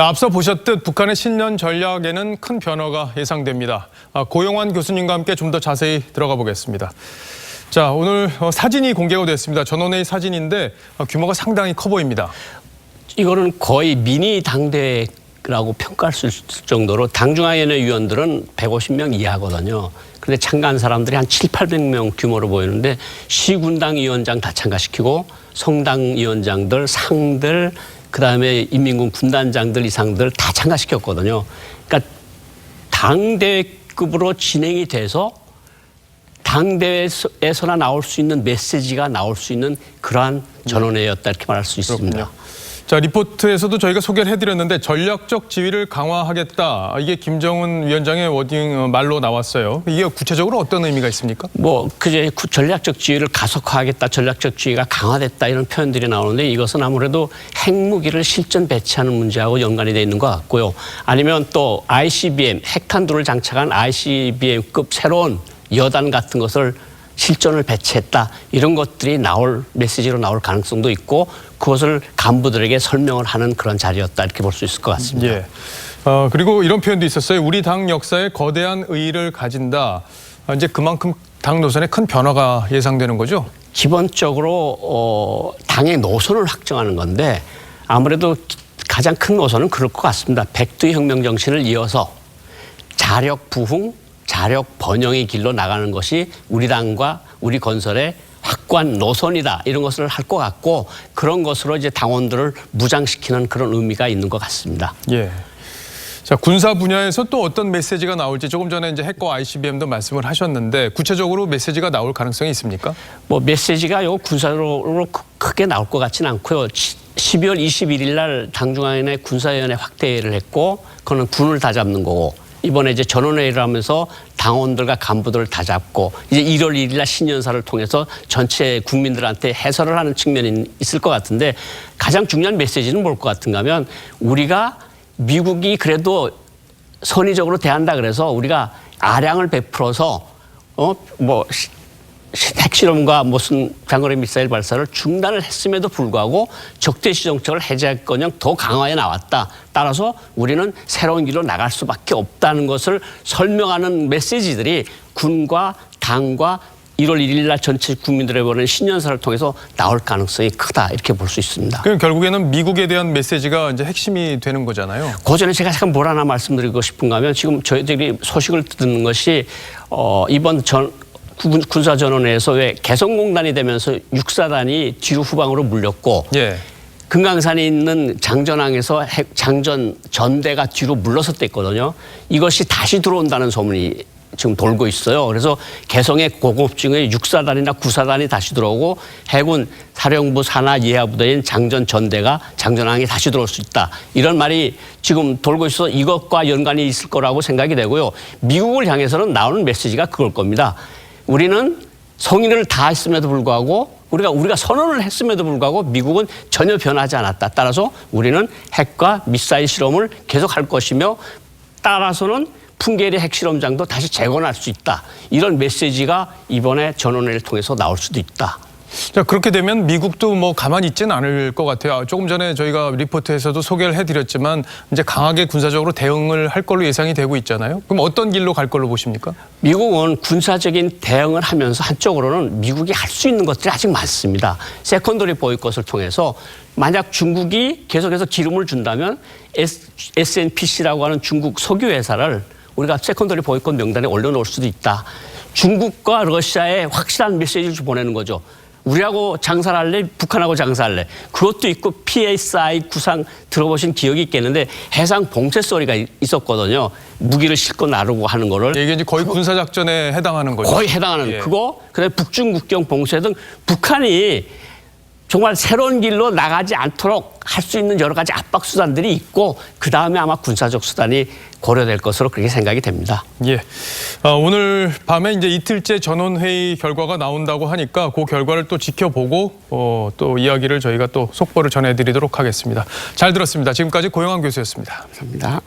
자, 앞서 보셨듯 북한의 신년 전략에는 큰 변화가 예상됩니다. 고용환 교수님과 함께 좀 더 자세히 들어가 보겠습니다. 자, 오늘 사진이 공개가 됐습니다. 전원회의 사진인데 규모가 상당히 커 보입니다. 이거는 거의 미니 당대회라고 평가할 수 있을 정도로 당중앙위원회 위원들은 150명 이하거든요. 그런데 참가한 사람들이 한 700~800명 규모로 보이는데 시군당 위원장 다 참가시키고 성당 위원장들, 상들, 그다음에 인민군 군단장들 이상들 다 참가시켰거든요. 그러니까 당대회급으로 진행이 돼서 당대회에서나 나올 수 있는 메시지가 나올 수 있는 그러한 전원회의였다 이렇게 말할 수 있습니다. 그렇군요. 자, 리포트에서도 저희가 소개를 해드렸는데 전략적 지위를 강화하겠다. 이게 김정은 위원장의 워딩 말로 나왔어요. 이게 구체적으로 어떤 의미가 있습니까? 그제 전략적 지위를 가속화하겠다, 전략적 지위가 강화됐다 이런 표현들이 나오는데 이것은 아무래도 핵무기를 실전 배치하는 문제하고 연관이 돼 있는 것 같고요. 아니면 또 ICBM, 핵탄두를 장착한 ICBM급 새로운 여단 같은 것을 실전을 배치했다 이런 것들이 메시지로 나올 가능성도 있고 그것을 간부들에게 설명을 하는 그런 자리였다 이렇게 볼 수 있을 것 같습니다. 예. 그리고 이런 표현도 있었어요. 우리 당 역사에 거대한 의의를 가진다. 이제 그만큼 당 노선에 큰 변화가 예상되는 거죠? 기본적으로 당의 노선을 확정하는 건데 아무래도 가장 큰 노선은 그럴 것 같습니다. 백두의 혁명 정신을 이어서 자력 부흥, 자력 번영의 길로 나가는 것이 우리 당과 우리 건설의 확고한 노선이다 이런 것을 할 것 같고 그런 것으로 이제 당원들을 무장시키는 그런 의미가 있는 것 같습니다. 예. 자, 군사 분야에서 또 어떤 메시지가 나올지 조금 전에 이제 핵과 ICBM도 말씀을 하셨는데 구체적으로 메시지가 나올 가능성이 있습니까? 메시지가 군사로 크게 나올 것 같지는 않고요. 12월 21일 날 당중앙위원회 군사위원회 확대회를 했고 그거는 군을 다 잡는 거고 이번에 이제 전원회의를 하면서 당원들과 간부들을 다 잡고 이제 1월 1일 날 신년사를 통해서 전체 국민들한테 해설을 하는 측면이 있을 것 같은데 가장 중요한 메시지는 뭘 것 같은가 하면 우리가 미국이 그래도 선의적으로 대한다 그래서 우리가 아량을 베풀어서 핵실험과 무슨 장거리 미사일 발사를 중단을 했음에도 불구하고 적대시 정책을 해제할거녕 더 강화해 나왔다. 따라서 우리는 새로운 길로 나갈 수밖에 없다는 것을 설명하는 메시지들이 군과 당과 1월 1일 날 전체 국민들에 보는 신년사를 통해서 나올 가능성이 크다 이렇게 볼 수 있습니다. 그럼 결국에는 미국에 대한 메시지가 이제 핵심이 되는 거잖아요. 그 전에 제가 잠깐 뭘 하나 말씀드리고 싶은가 하면 지금 저희들이 소식을 듣는 것이 이번 군사전원회에서 왜 개성공단이 되면서 육사단이 뒤로 후방으로 물렸고 예. 금강산에 있는 장전항에서 장전 전대가 뒤로 물러섰댔거든요. 이것이 다시 들어온다는 소문이 지금 돌고 있어요. 그래서 개성의 고급중에 육사단이나 구사단이 다시 들어오고 해군 사령부 산하 예하부대인 장전 전대가 장전항에 다시 들어올 수 있다. 이런 말이 지금 돌고 있어서 이것과 연관이 있을 거라고 생각이 되고요. 미국을 향해서는 나오는 메시지가 그걸 겁니다. 우리는 성인을 다 했음에도 불구하고 우리가 선언을 했음에도 불구하고 미국은 전혀 변하지 않았다. 따라서 우리는 핵과 미사일 실험을 계속할 것이며 따라서는 풍계리 핵실험장도 다시 재건할 수 있다. 이런 메시지가 이번에 전원회의를 통해서 나올 수도 있다. 자, 그렇게 되면 미국도 가만히 있지는 않을 것 같아요. 조금 전에 저희가 리포트에서도 소개를 해드렸지만 이제 강하게 군사적으로 대응을 할 걸로 예상이 되고 있잖아요. 그럼 어떤 길로 갈 걸로 보십니까? 미국은 군사적인 대응을 하면서 한쪽으로는 미국이 할 수 있는 것들이 아직 많습니다. 세컨더리 보이콧을 통해서 만약 중국이 계속해서 기름을 준다면 SNPC라고 하는 중국 석유 회사를 우리가 세컨더리 보이콧 명단에 올려놓을 수도 있다. 중국과 러시아에 확실한 메시지를 보내는 거죠. 우리하고 장사를 할래? 북한하고 장사할래? 그것도 있고 PSI 구상 들어보신 기억이 있겠는데 해상 봉쇄 소리가 있었거든요. 무기를 싣고 나르고 하는 거를. 이게 이제 거의 군사작전에 해당하는 거죠. 거의 해당하는. 예. 그거 그다음에 북중 국경 봉쇄 등 북한이 정말 새로운 길로 나가지 않도록 할 수 있는 여러 가지 압박 수단들이 있고 그다음에 아마 군사적 수단이 고려될 것으로 그렇게 생각이 됩니다. 예. 오늘 밤에 이제 이틀째 전원회의 결과가 나온다고 하니까 그 결과를 또 지켜보고 또 이야기를 저희가 또 속보를 전해드리도록 하겠습니다. 잘 들었습니다. 지금까지 고용환 교수였습니다. 감사합니다.